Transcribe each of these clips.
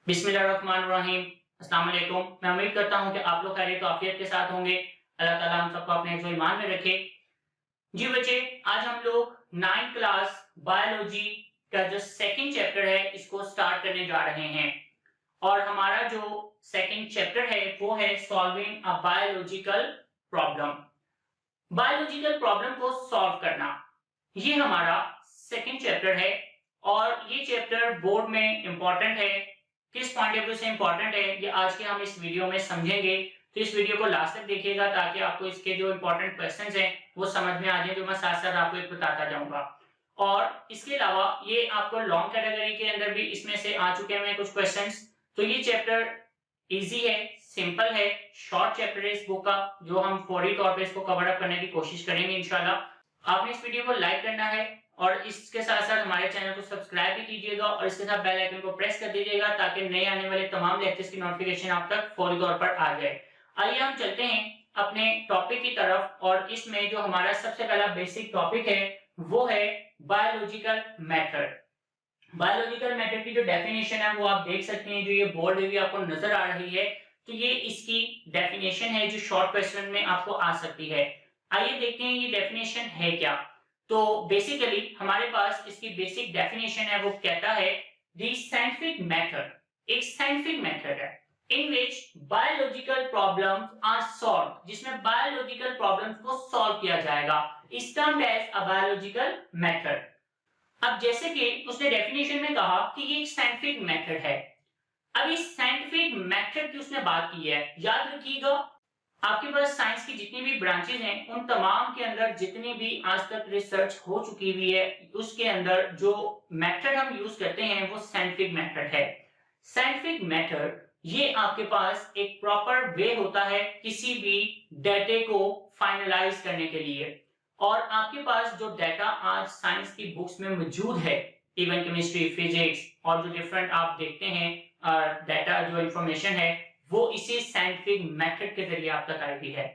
बिस्मिल्लाहिर्रहमानिर्रहीम। अस्सलाम वालेकुम। मैं उम्मीद करता हूँ कि आप लोग खैरियत और आफियत के साथ होंगे। अल्लाह ताला हम सबको अपने हिफ्ज़-ओ ईमान में रखे। जी बच्चे, आज हम लोग 9th क्लास बायोलॉजी का जो सेकंड चैप्टर है इसको स्टार्ट करने जा रहे हैं। और हमारा जो सेकंड चैप्टर है वो है solving a biological problem. Biological problem को सॉल्व करना, ये हमारा सेकंड चैप्टर है। और ये चैप्टर बोर्ड में इंपॉर्टेंट है। किस पॉइंट ऑफ व्यू से इंपॉर्टेंट है ये आज के हम इस वीडियो में समझेंगे। तो इस वीडियो को लास्ट तक देखिएगा ताकि आपको इसके जो इंपॉर्टेंट क्वेश्चंस हैं वो समझ में आ जाए, जो मैं साथ साथ आपको एक बताता जाऊंगा। और इसके अलावा ये आपको लॉन्ग कैटेगरी के अंदर भी इसमें से आ चुके हैं कुछ क्वेश्चंस। तो ये चैप्टर इजी है, सिंपल है, शॉर्ट चैप्टर है इस बुक का, जो हम फौरी तौर पे इसको कवर अप करने की कोशिश करेंगे इंशाल्लाह। आपने इस वीडियो को लाइक करना है और इसके साथ साथ हमारे चैनल को सब्सक्राइब भी कीजिएगा और इसके साथ बेल आइकन को प्रेस कर दीजिएगा ताकि नए आने वाले तमाम लेक्चर्स की नोटिफिकेशन आप तक फौरी तौर पर आ जाए। आइए हम चलते हैं अपने टॉपिक की तरफ। और इसमें जो हमारा सबसे पहला बेसिक टॉपिक है वो है बायोलॉजिकल मेथड। बायोलॉजिकल मेथड की जो डेफिनेशन है वो आप देख सकते हैं, जो ये बोर्ड में आपको नजर आ रही है। तो ये इसकी डेफिनेशन है जो शॉर्ट क्वेश्चन में आपको आ सकती है। आइए देखते हैं ये डेफिनेशन है क्या। तो बेसिकली हमारे पास इसकी बेसिक डेफिनेशन है, वो कहता है द साइंटिफिक मेथड, एक साइंटिफिक मेथड है in which biological problems are solve, जिसमें बायोलॉजिकल प्रॉब्लम्स को सॉल्व किया जाएगा, is termed as a biological method. अब जैसे कि उसने डेफिनेशन में कहा कि ये एक साइंटिफिक मेथड है। अब इस साइंटिफिक मेथड की उसने बात की है। याद रखिएगा, आपके पास साइंस की जितनी भी ब्रांचेज हैं उन तमाम के अंदर जितनी भी आज तक रिसर्च हो चुकी हुई है उसके अंदर जो मेथड हम यूज करते हैं वो साइंटिफिक मेथड है। साइंटिफिक मेथड ये आपके पास एक प्रॉपर वे होता है किसी भी डाटे को फाइनलाइज करने के लिए। और आपके पास जो डाटा आज साइंस की बुक्स में मौजूद है, इवन केमिस्ट्री, फिजिक्स और जो डिफरेंट आप देखते हैं डाटा, जो इंफॉर्मेशन है वो इसी साइंटिफिक मेथड के जरिए आप तक आई हुई है।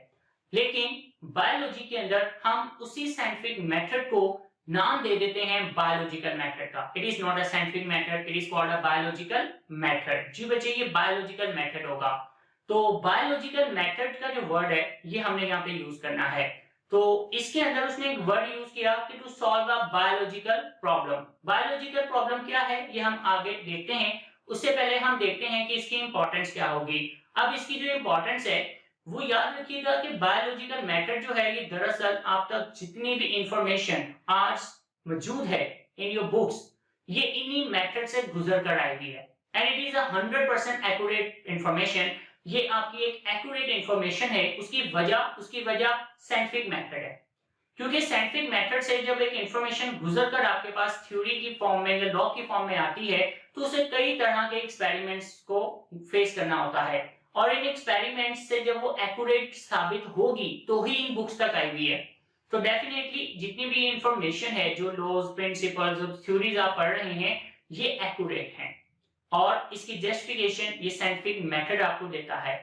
लेकिन बायोलॉजी के अंदर हम उसी साइंटिफिक मेथड को नाम दे देते हैं बायोलॉजिकल मेथड का। It is not a scientific method, it is called a biological method. जी बच्चे, ये बायोलॉजिकल मेथड होगा। तो बायोलॉजिकल मेथड का जो वर्ड है ये हमने यहाँ पे यूज करना है। तो इसके अंदर उसने एक वर्ड यूज किया कि to solve a biological problem. Biological problem क्या है ये हम आगे देखते हैं। उससे पहले हम देखते हैं कि इसकी इंपॉर्टेंस क्या होगी। अब इसकी जो इंपॉर्टेंस है वो याद रखिएगा कि बायोलॉजिकल मेथड जो है ये दरअसल आप तक जितनी भी इंफॉर्मेशन आज मौजूद है इन योर बुक्स, ये इन्हीं मेथड से गुजर कर आई हुई है। And it is 100% accurate information. ये आपकी एक एक्यूरेट इंफॉर्मेशन है। उसकी वजह साइंटिफिक मेथड है। क्योंकि साइंटिफिक मेथड से जब एक इंफॉर्मेशन गुजर कर आपके पास थ्योरी की फॉर्म में या लॉ की फॉर्म में आती है तो उसे कई तरह के एक्सपेरिमेंट्स को फेस करना होता है। और इन एक्सपेरिमेंट्स से जब वो एक्यूरेट साबित होगी तो ही इन बुक्स तक आई हुई है। तो डेफिनेटली जितनी भी इंफॉर्मेशन है, जो लॉज, प्रिंसिपल्स, थ्योरीज आप पढ़ रहे हैं, ये एक्यूरेट हैं। और इसकी जस्टिफिकेशन ये साइंटिफिक मेथड आपको देता है।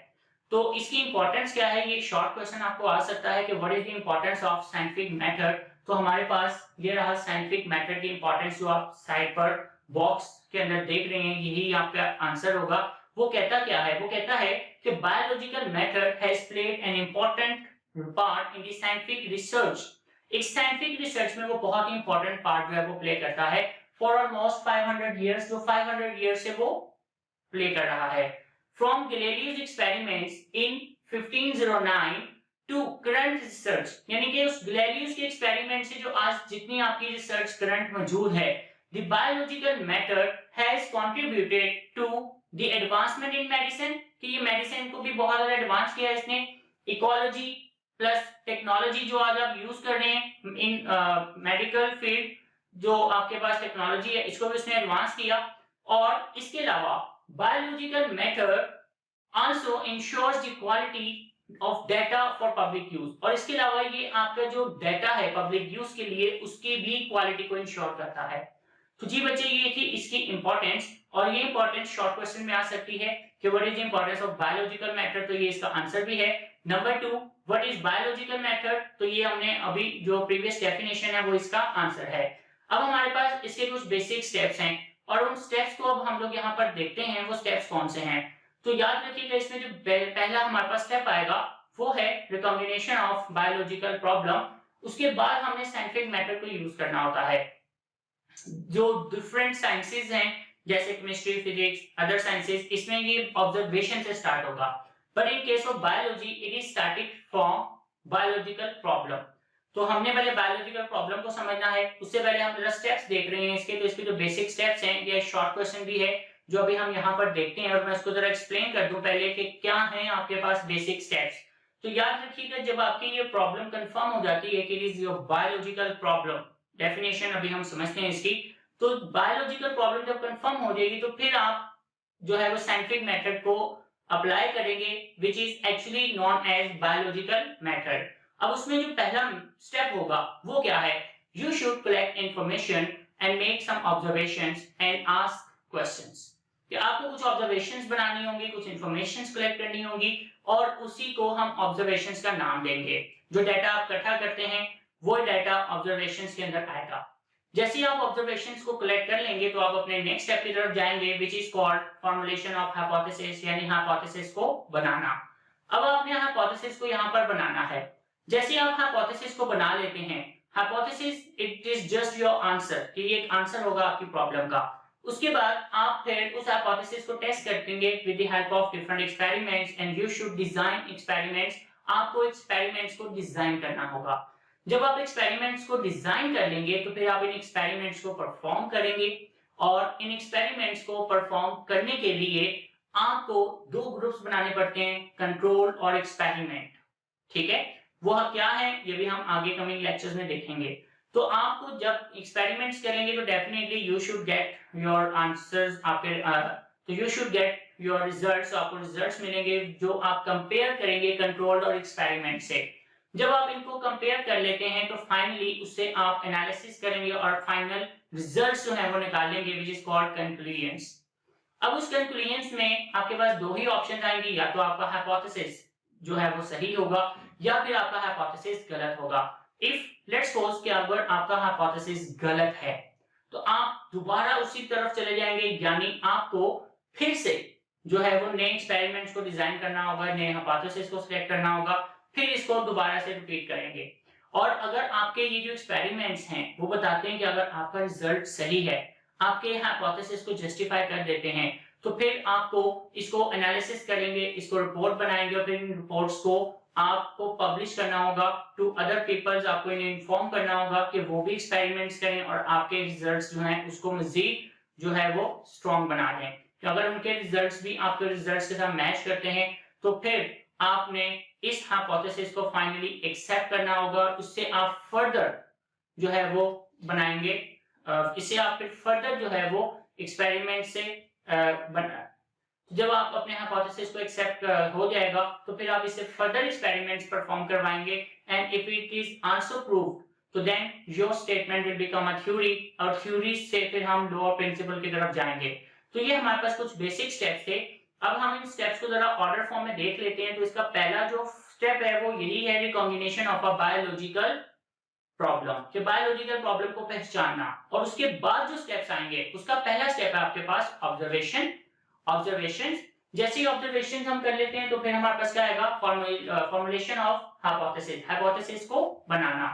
तो इसकी इंपॉर्टेंस क्या है, ये शॉर्ट क्वेश्चन आपको आ सकता है कि what is the importance of scientific method. तो हमारे पास ये रहा साइंटिफिक मेथड की इंपॉर्टेंस, जो आप साइड पर बॉक्स के अंदर देख रहे हैं, यही आपका आंसर होगा। वो कहता क्या है, वो कहता है कि biological method has played an important part in the scientific research. एक साइंटिफिक रिसर्च में वो बहुत ही इंपॉर्टेंट पार्ट जो है वो प्ले करता है फॉर ऑलमोस्ट 500 इयर्स। जो 500 इयर्स से वो प्ले कर रहा है। From Galileo's experiments in 1509 to current research, यानी कि उस गैलीलियो के एक्सपेरिमेंट से जो आज जितनी आपकी रिसर्च करंट मौजूद है, the biological method has contributed to the advancement in medicine, कि ये मेडिसिन को भी बहुत ज्यादा एडवांस किया है इसने। इकोलॉजी प्लस टेक्नोलॉजी जो आज आप यूज कर रहे हैं इन मेडिकल फील्ड, जो आपके पास टेक्नोलॉजी है, इसको भी उसने एडवांस किया। और इसके अलावा biological method also ensures the quality of data for public use, और इसके अलावा ये आपका जो डाटा है पब्लिक यूज के लिए उसकी भी क्वालिटी को इंश्योर करता है। तो जी बच्चे, ये थी इसकी इंपॉर्टेंस। और ये इंपॉर्टेंस शॉर्ट क्वेश्चन में आ सकती है कि what is the importance of biological method, तो ये इसका आंसर भी है। Number 2, what is biological method, तो ये हमने अभी जो प्रीवियस डेफिनेशन है वो इसका आंसर है। अब हमारे पास इसके कुछ बेसिक स्टेप्स हैं और उन स्टेप्स को अब हम लोग यहाँ पर देखते हैं वो स्टेप्स कौन से हैं। तो याद रखिएगा इसमें जो पहला हमारे पास स्टेप आएगा वो है रिकॉम्बिनेशन ऑफ बायोलॉजिकल प्रॉब्लम। उसके बाद हमने साइंटिफिक मेथड को यूज करना होता है। जो डिफरेंट साइंसेज हैं जैसे केमिस्ट्री, फिजिक्स, अदर साइंसेज, इसमें ये ऑब्जर्वेशन से स्टार्ट होगा। But in case of biology it is starting from biological problem. तो हमने पहले बायोलॉजिकल प्रॉब्लम को समझना है, उससे पहले हम जरा स्टेप्स देख रहे हैं इसके। तो इसके जो बेसिक स्टेप्स हैं, ये शॉर्ट क्वेश्चन भी है जो अभी हम यहाँ पर देखते हैं, और मैं इसको जरा एक्सप्लेन कर दूं पहले कि क्या है आपके पास बेसिक स्टेप्स। तो याद रखिएगा जब आपकी ये प्रॉब्लम कंफर्म हो जाती है कि it is your biological problem, definition अभी हम समझते हैं इसकी। तो बायोलॉजिकल प्रॉब्लम जब कंफर्म हो जाएगी तो फिर आप जो है वो साइंटिफिक मेथड को अप्लाई करेंगे which is actually known as biological method. अब उसमें जो पहला स्टेप होगा वो क्या है, you should collect information and make some observations and ask questions. कि आपको कुछ ऑब्जर्वेशंस बनानी होंगी, कुछ इंफॉर्मेशंस कलेक्ट करनी होगी, और उसी को हम ऑब्जर्वेशंस का नाम देंगे। जो डाटा आप इकट्ठा करते हैं वो डाटा ऑब्जर्वेशंस के अंदर आएगा। जैसे ही आप ऑब्जर्वेशंस को कलेक्ट कर लेंगे तो आप अपने नेक्स्ट स्टेप की तरफ जाएंगे which is called formulation of hypothesis, यानी हाइपोथेसिस को बनाना। अब आपने हाइपोथेसिस को यहाँ पर बनाना है। जैसे आप हाइपोथेसिस को बना लेते हैं, hypothesis it is just your answer, कि ये एक आंसर होगा आपकी प्रॉब्लम का। उसके बाद आप फिर उस हाइपोथेसिस को टेस्ट करेंगे with the help of different experiments and you should design experiments. आपको एक्सपेरिमेंट्स को डिजाइन करना होगा। जब आप एक्सपेरिमेंट्स को डिजाइन कर लेंगे तो फिर आप इन एक्सपेरिमेंट्स को परफॉर्म करेंगे, और इन एक्सपेरिमेंट्स को परफॉर्म करने के लिए आपको दो ग्रुप्स बनाने पड़ते हैं, कंट्रोल और एक्सपेरिमेंट। ठीक है, वो क्या है ये भी हम आगे कमिंग लेक्चर्स में देखेंगे। तो आपको जब एक्सपेरिमेंट्स करेंगे तो definitely you should get your answers, आपके तो you should get your results, आपको रिजल्ट्स मिलेंगे जो आप कंपेयर करेंगे कंट्रोल्ड और एक्सपेरिमेंट से। जब आप इनको कंपेयर कर लेते हैं तो फाइनली उससे आप एनालिसिस करेंगे और फाइनल रिजल्ट्स जो है वो निकालेंगे विच इज कॉल्ड कंक्लूजन्स। अब उस कंक्लूजन्स में आपके पास दो ही ऑप्शन आएंगी, या तो आपका हाइपोथेसिस जो है वो सही होगा या फिर आपका हाइपोथेसिस गलत होगा। इफ लेट्स सपोज कि अगर आपका हाइपोथेसिस गलत है तो आप दोबारा उसी तरफ चले जाएंगे, यानी आपको फिर से जो है वो नए एक्सपेरिमेंट्स को डिजाइन करना होगा, नए हाइपोथेसिस को सिलेक्ट करना होगा, फिर इसको दोबारा से रिपीट करेंगे। और अगर आपके ये जो एक्सपेरिमेंट्स हैं वो बताते हैं कि अगर आपका रिजल्ट सही है, आपके हाइपोथेसिस को जस्टिफाई कर देते हैं, तो फिर आपको इसको एनालिसिस करेंगे, इसको रिपोर्ट बनाएंगे, और फिर इन रिपोर्ट्स को आपको पब्लिश करना होगा टू अदर पीपल्स। आपको इन्हें इन्फॉर्म करना होगा कि वो भी एक्सपेरिमेंट्स करें और आपके रिजल्ट्स जो हैं उसको मजीद जो है वो स्ट्रॉन्ग बना दें। तो अगर उनके रिजल्ट्स भी आपके रिजल्ट्स के साथ मैच करते हैं तो फिर आपने इस हाइपोथेसिस को फाइनली एक्सेप्ट करना होगा। उससे आप फर्दर जो है वो बनाएंगे, इससे आप फिर फर्दर जो है वो एक्सपेरिमेंट से जब आप अपने हाइपोथेसिस को एक्सेप्ट हो जाएगा तो फिर आप इससे फर्दर एक्सपेरिमेंट्स परफॉर्म करवाएंगे, and if it is also proved तो then your statement will become a theory, और थ्योरी से फिर हम लॉ ऑफ प्रिंसिपल की तरफ जाएंगे। तो ये हमारे पास कुछ बेसिक स्टेप्स थे। अब हम इन स्टेप्स को जरा ऑर्डर फॉर्म में देख लेते हैं। तो इसका पहला जो स्टेप है वो यही है, recombination of a biological problem, कि बायोलॉजिकल प्रॉब्लम को पहचानना। और उसके बाद जो स्टेप्स आएंगे उसका पहला स्टेप है आपके पास ऑब्जर्वेशन। जैसे ही ऑब्जर्वेशन हम कर लेते हैं तो फिर हमारे पास क्या आएगा, फॉर्मुलेशन ऑफ हाइपोथेसिस को बनाना।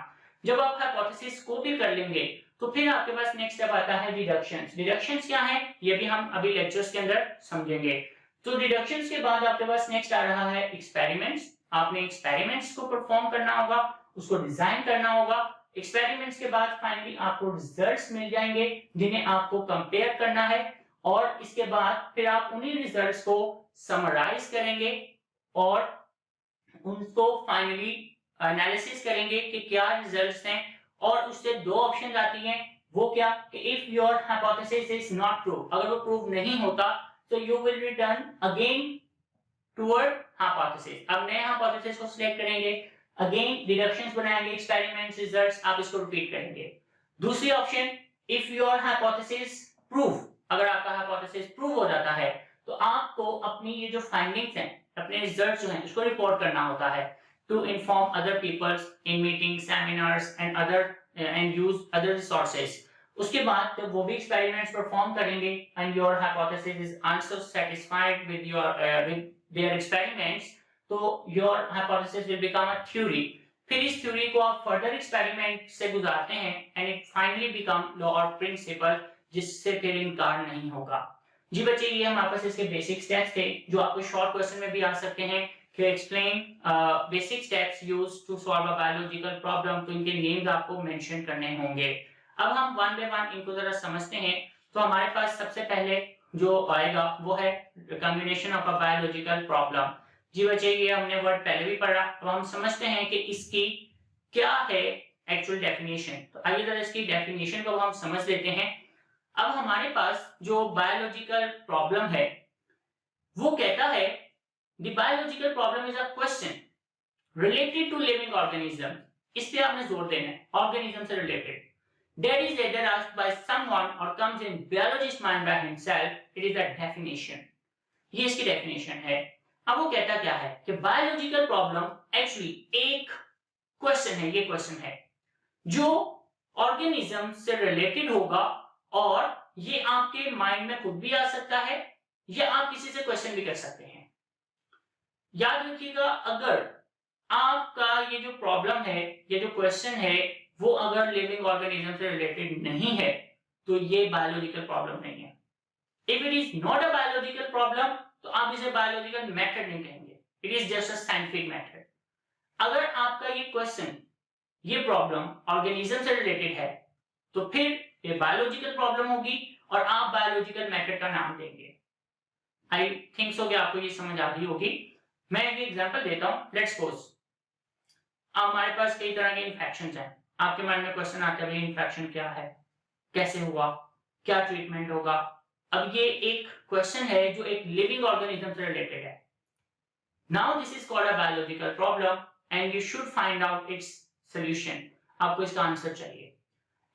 जब आप हाइपोथेसिस को भी कर लेंगे तो फिर आपके पास नेक्स्ट स्टेप आता है डिडक्शंस क्या है ये भी हम अभी लेक्चर्स के अंदर समझेंगे। तो डिडक्शंस के बाद आपके पास नेक्स्ट आ रहा है एक्सपेरिमेंट्स। आपने एक्सपेरिमेंट्स को परफॉर्म करना होगा, उसको डिजाइन करना होगा। एक्सपेरिमेंट्स के बाद फाइनली आपको रिजल्ट्स मिल जाएंगे जिन्हें आपको कंपेयर करना है, और इसके बाद फिर आप उन्हीं रिजल्ट्स को समराइज करेंगे और उनको फाइनली एनालिसिस करेंगे कि क्या रिजल्ट्स हैं। और उससे दो ऑप्शन आती हैं, वो क्या कि if your hypothesis is not prove, अगर वो प्रूव नहीं होता तो you will return again toward hypothesis. अब नए हाइपोथेसिस को सिलेक्ट करेंगे, अगेन डिडक्शंस बनाएंगे, एक्सपेरिमेंट्स, रिजल्ट्स, आप इसको रिपीट करेंगे। दूसरी option, if your hypothesis prove, अगर आपका हाइपोथेसिस प्रूव हो जाता है तो आपको अपनी ये जो फाइंडिंग्स हैं, अपने रिजल्ट्स जो हैं उसको रिपोर्ट करना होता है to inform other peoples in meeting, seminars and use other resources. उसके बाद जब वो भी एक्सपेरिमेंट्स परफॉर्म करेंगे and your hypothesis is also satisfied with your with their experiments, तो your hypothesis will become a theory. फिर इस थ्योरी को आप फर्दर एक्सपेरिमेंट से गुजारते हैं and it finally become law और प्रिंसिपल, जिससे फिर इनकार नहीं होगा। जी बच्चे, ये हमारे पास इसके बेसिक स्टेप्स थे जो आपको शॉर्ट क्वेश्चन में भी आ सकते हैं कि explain basic steps used to solve a biological problem, तो इनके नेम्स आपको मेंशन करने होंगे। अब हम वन बाय वन इनको जरा समझते हैं। तो हमारे पास सबसे पहले जो आएगा वो है combination of a biological problem. जी बच्चे, ये हमने वर्ड पहले भी पढ़ा, तो हम समझते हैं कि इसकी क्या है एक्चुअल डेफिनेशन। तो आइए जरा इसकी डेफिनेशन को हम समझ लेते हैं। अब हमारे पास जो बायोलॉजिकल प्रॉब्लम है वो कहता है the biological problem is a question related to living organism. इस पे आपने जोर देना है, ऑर्गेनिज्म से related, that is either asked by someone or comes in biologist's mind by himself. It is the definition. ये इसकी डेफिनेशन है। अब वो कहता क्या है कि बायोलॉजिकल प्रॉब्लम एक्चुअली एक क्वेश्चन है, ये क्वेश्चन है जो ऑर्गेनिज्म से रिलेटेड होगा और ये आपके माइंड में खुद भी आ सकता है या आप किसी से क्वेश्चन भी कर सकते हैं। याद रखिएगा, अगर आपका ये जो प्रॉब्लम है, ये जो क्वेश्चन है, वो अगर लिविंग ऑर्गेनिज्म से रिलेटेड नहीं है तो ये बायोलॉजिकल प्रॉब्लम नहीं है। If it is not a biological problem तो आप इसे बायोलॉजिकल मेथड नहीं कहेंगे, it is just a scientific method. अगर आपका ये क्वेश्चन, ये प्रॉब्लम ऑर्गेनिज्म से रिलेटेड है तो फिर ये बायोलॉजिकल प्रॉब्लम होगी और आप बायोलॉजिकल मेथड का नाम देंगे। आई थिंक सो कि आपको ये समझ आ गई होगी। मैं एक एग्जांपल देता हूं। लेट्स सपोज हमारे पास कई तरह के इन्फेक्शंस हैं। आपके माइंड में क्वेश्चन आता है, भाई इन्फेक्शन क्या है, कैसे हुआ, क्या ट्रीटमेंट होगा। अब ये एक क्वेश्चन है जो एक लिविंग ऑर्गेनिज्म से रिलेटेड है। Now this is called a biological problem and you should find out it's solution. आपको इसका आंसर चाहिए।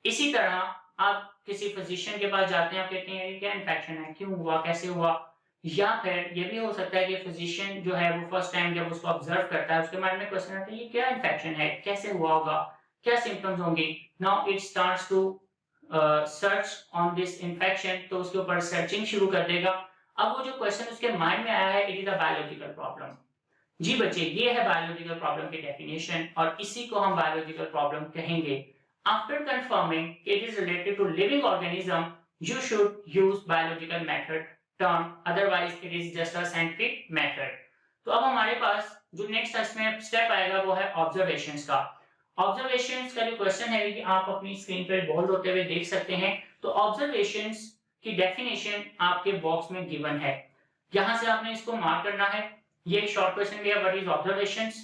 इसी तरह आप किसी फिजिशियन के पास जाते हैं, आप कहते हैं ये क्या इन्फेक्शन है, क्यों हुआ, कैसे हुआ। या फिर ये भी हो सकता है कि फिजिशियन जो है वो फर्स्ट टाइम जब उसको ऑब्जर्व करता है उसके माइंड में क्वेश्चन आता है ये क्या इन्फेक्शन है, कैसे हुआ होगा, क्या सिम्टम्स होंगे। Now it starts to search on this infection, तो उसके ऊपर सर्चिंग शुरू कर देगा। अब वो जो क्वेश्चन उसके माइंड में आया है, it is a biological problem. जी बच्चे, ये है बायोलॉजिकल प्रॉब्लम की डेफिनेशन और इसी को हम बायोलॉजिकल प्रॉब्लम कहेंगे। After confirming it is related to living organism, you should use biological method term, otherwise it is just a scientific method. तो अब हमारे पास जो नेक्स्ट इसमें स्टेप आएगा वो है ऑब्जर्वेशंस का। ऑब्जर्वेशंस का जो क्वेश्चन है कि आप अपनी स्क्रीन पर बोल्ड होते हुए देख सकते हैं। तो ऑब्जर्वेशंस की डेफिनेशन आपके बॉक्स में गिवन है, यहां से आपने इसको मार्क करना है। ये एक शॉर्ट क्वेश्चन दिया, व्हाट इज ऑब्जर्वेशंस,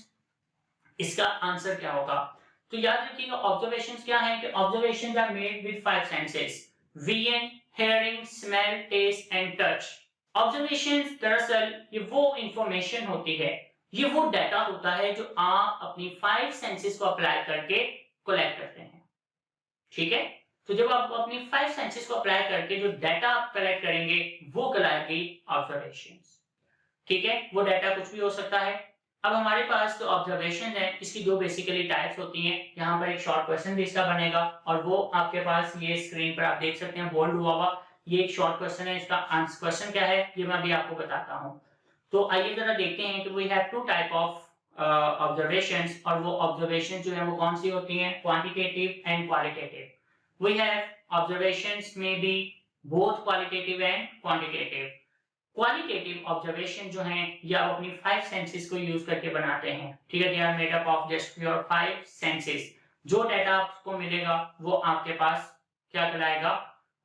इसका आंसर क्या होगा। तो याद रखिएगा ऑब्जर्वेशंस क्या है कि observations are made with 5 senses, vision, hearing, smell, taste and touch. Observations दरअसल ये वो इंफॉर्मेशन होती है, ये वो डाटा होता है जो आप अपनी 5 सेंसेस को अप्लाई करके कलेक्ट करते हैं। ठीक है, तो जब आप अपनी 5 सेंसेस को अप्लाई करके जो डाटा आप कलेक्ट करेंगे वो कहलाएगी ऑब्जर्वेशंस। ठीक है, वो डाटा कुछ भी हो सकता है। अब हमारे पास जो ऑब्जर्वेशन है इसकी दो बेसिकली टाइप्स होती हैं। यहाँ पर एक शॉर्ट क्वेश्चन भी इसका बनेगा और वो आपके पास ये स्क्रीन पर आप देख सकते हैं बोल्ड हुआ हुआ, ये एक शॉर्ट क्वेश्चन है। इसका आंसर क्वेश्चन क्या है ये मैं अभी आपको बताता हूँ। तो आइए जरा देखते हैं कि we have two type of observations, और वो ऑब्जर्वेशन जो है वो कौन सी होती हैं, quantitative and qualitative. We have observations में be both qualitative and quantitative. Qualitative observation जो हैं ये आप अपनी 5 सेंसेस को यूज करके बनाते हैं। ठीक है, they are made up of just your 5 senses. जो डाटा आपको मिलेगा वो आपके पास क्या कहलाएगा,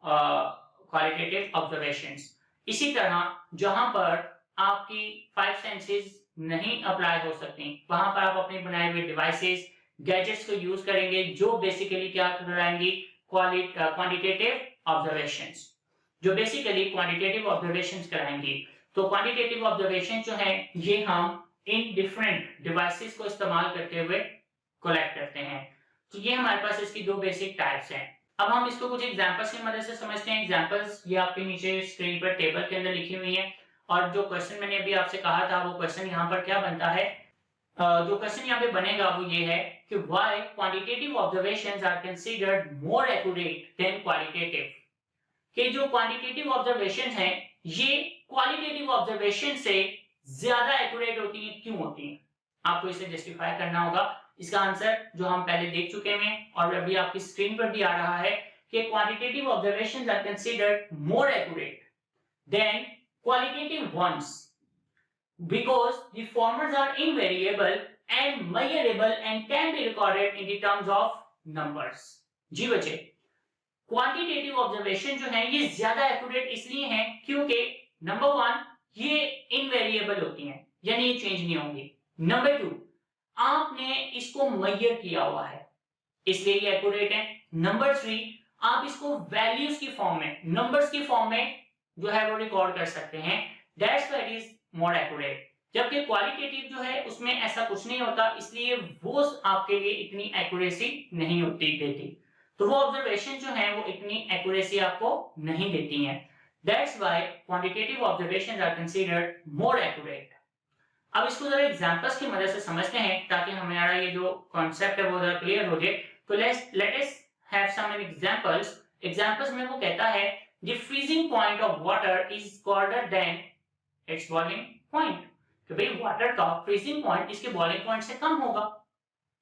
क्वालिटेटिव ऑब्जर्वेशंस। इसी तरह जहां पर आपकी 5 सेंसेस नहीं अप्लाई हो सकती, वहां पर आप अपने बनाए हुए डिवाइसेस, गैजेट्स को यूज करेंगे जो बेसिकली क्या कहलाएंगी, क्वांटिटेटिव ऑब्जर्वेशंस, जो बेसिकली क्वांटिटेटिव ऑब्जर्वेशंस कराएंगी। तो क्वांटिटेटिव ऑब्जर्वेशन जो है ये हम इन डिफरेंट डिवाइसेस को इस्तेमाल करते हुए कलेक्ट करते हैं। तो ये हमारे पास इसकी दो बेसिक टाइप्स हैं। अब हम इसको कुछ एग्जांपल्स की मदद से समझते हैं। एग्जांपल्स ये आपके नीचे स्क्रीन पर टेबल के अंदर लिखी हुई है और जो क्वेश्चन मैंने अभी आपसे कहा था वो क्वेश्चन यहाँ पर क्या बनता है जो क्वेश्चन यहाँ पे बनेगा वो ये है कि why quantitative observations are considered more accurate than qualitative, कि जो क्वांटिटेटिव ऑब्जर्वेशन हैं ये क्वालिटेटिव ऑब्जर्वेशन से ज्यादा एक्यूरेट होती हैं, क्यों होती हैं? आपको इसे जस्टिफाई करना होगा। इसका आंसर जो हम पहले देख चुके हैं और अभी आपकी स्क्रीन पर भी आ रहा है कि quantitative observations are considered more accurate than qualitative ones because the formers are invariable and measurable and can be recorded in the terms of numbers। जी बच्चे, क्वांटिटेटिव ऑब्जर्वेशन जो है ये ज्यादा एक्यूरेट इसलिए हैं क्योंकि नंबर 1 ये इनवेरिएबल होती हैं, यानी ये चेंज नहीं होंगी। नंबर 2 आपने इसको मेजर किया हुआ है इसलिए ये एक्यूरेट है। नंबर 3 आप इसको वैल्यूज की फॉर्म में, नंबर्स की फॉर्म में जो है वो रिकॉर्ड कर सकते हैं, that's why it is more accurate. जबकि क्वालिटेटिव जो है उसमें ऐसा कुछ नहीं होता, इसलिए वो आपके लिए इतनी एक्यूरेसी नहीं होती देती, तो वो ऑब्जर्वेशन जो है वो इतनी एक्यूरेसी आपको नहीं देती हैं। That's why quantitative observations are considered more accurate. अब इसको जरा एग्जांपल्स की मदद से समझते हैं ताकि हमारा ये जो कॉन्सेप्ट है वो जरा क्लियर हो जाए। तो let us have some examples. Examples में वो कहता है the freezing point of water is colder than its boiling point, कि भाई वाटर का फ्रीजिंग पॉइंट इसके बॉइलिंग पॉइंट से कम होगा।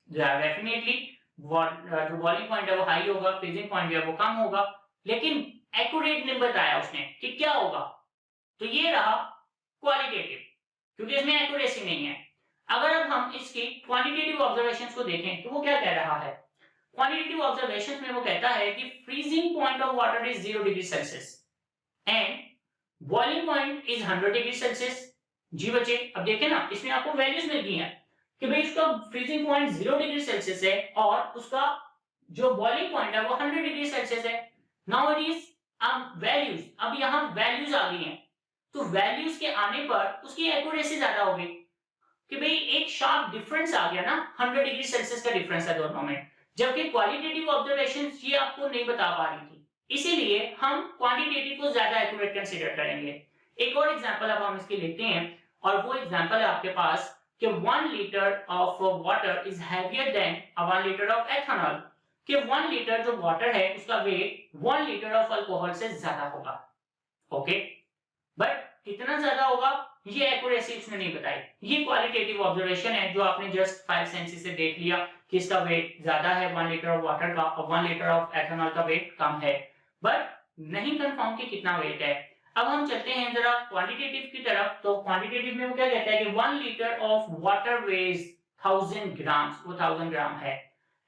डेफिनेटली जो बॉइलिंग पॉइंट है वो हाई होगा, फ्रीजिंग पॉइंट जो है वो कम होगा, लेकिन एक्यूरेट नहीं बताया उसने कि क्या होगा। तो ये रहा क्वालिटेटिव, क्योंकि इसमें एक्यूरेसी नहीं है। अगर अब हम इसकी क्वांटिटेटिव ऑब्जर्वेशंस को देखें तो वो क्या कह रहा है? क्वांटिटेटिव ऑब्जर्वेशंस में वो कहता है कि freezing point of water is 0 degree Celsius and boiling point is 100 degree Celsius. जी बच्चे, अब देखें ना, इसमें आपको वैल्यूज मिल गई हैं कि भाई उसका फ्रीजिंग पॉइंट 0 डिग्री सेल्सियस है और उसका जो बॉइलिंग पॉइंट है वो 100 डिग्री सेल्सियस है। नाउ इट इज वैल्यूज, अब यहाँ वैल्यूज आ गई हैं, तो वैल्यूज के आने पर उसकी एक्यूरेसी ज्यादा होगी कि भाई एक शार्प डिफरेंस आ गया ना, 100 डिग्री सेल्सियस का डिफरेंस है दोनों में, जबकि क्वालिटेटिव ऑब्जर्वेशंस ये आपको नहीं बता पा रही थी, इसीलिए हम क्वांटिटेटिव को ज्यादा एक्यूरेट कंसीडर करेंगे। एक और एग्जांपल अब हम इसके लेते हैं और वो एग्जांपल है आपके पास कि 1 litre of water is heavier than 1 litre of ethanol, कि 1 लीटर जो वाटर है उसका वेट 1 लीटर ऑफ अल्कोहल से ज्यादा होगा। ओके, बट कितना ज्यादा होगा ये एक्यूरेसी उसने नहीं बताई। ये क्वालिटेटिव ऑब्जर्वेशन है जो आपने जस्ट 5 सेंसेस से देख लिया कि इसका वेट ज्यादा है 1 लीटर ऑफ वाटर का और 1 लीटर ऑफ एथेनॉल का वेट कम है, बट नहीं कंफर्म कि कितना वेट है। अब हम चलते हैं जरा क्वांटिटेटिव की तरफ। तो क्वांटिटेटिव में वो क्या कहता है कि 1 litre of water weighs 1000 grams, वो 1000 ग्राम है,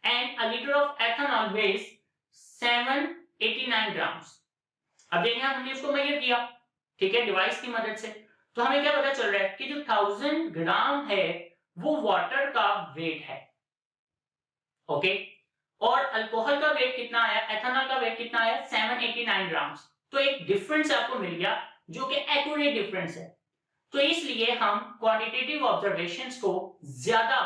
and a litre of ethanol weighs 789 grams. अब देखिए हमने इसको मेजर किया, ठीक है, डिवाइस की मदद से, तो हमें क्या पता चल रहा है कि जो 1000 ग्राम है वो वाटर का वेट है। ओके, और अल्कोहल का वेट कितना आया, एथेनॉल का वेट कितना आया, 789 ग्राम्स। तो एक डिफरेंस आपको मिल गया जो कि एक्यूरेट डिफरेंस है। तो इसलिए हम क्वांटिटेटिव ऑब्जर्वेशंस को ज्यादा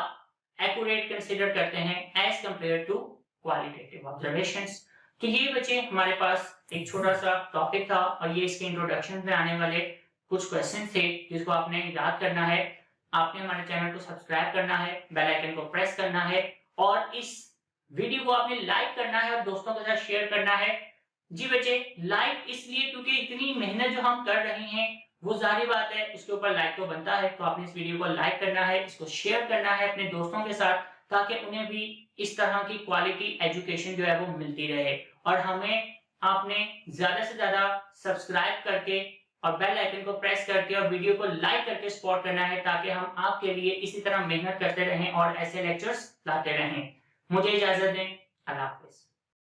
एक्यूरेट कंसीडर करते हैं as compare to qualitative observations. तो ये बच्चे हमारे पास एक छोटा सा टॉपिक था और ये इसके इंट्रोडक्शन में आने वाले कुछ क्वेश्चन थे जिसको आपने याद करना है। आपने हमारे चैनल को सब्सक्राइब करना है, बेल आइकन को प्रेस करना है और इस वीडियो को आपने लाइक करना है और दोस्तों के साथ शेयर करना है। जी बच्चे, लाइक इसलिए क्योंकि इतनी मेहनत जो हम कर रहे हैं वो जाहिर बात है उसके ऊपर लाइक तो बनता है, तो आपने इस वीडियो को लाइक करना है, इसको शेयर करना है अपने दोस्तों के साथ ताकि उन्हें भी इस तरह की क्वालिटी एजुकेशन जो है वो मिलती रहे। और हमें आपने ज्यादा से ज्यादा सब्सक्राइब करके और बेल आइकन को प्रेस करके और वीडियो को लाइक करके सपोर्ट करना है ताकि हम आपके लिए इसी तरह मेहनत करते रहें और ऐसे लेक्चर्स लाते रहें। मुझे इजाजत दें, अल्लाह हाफिज।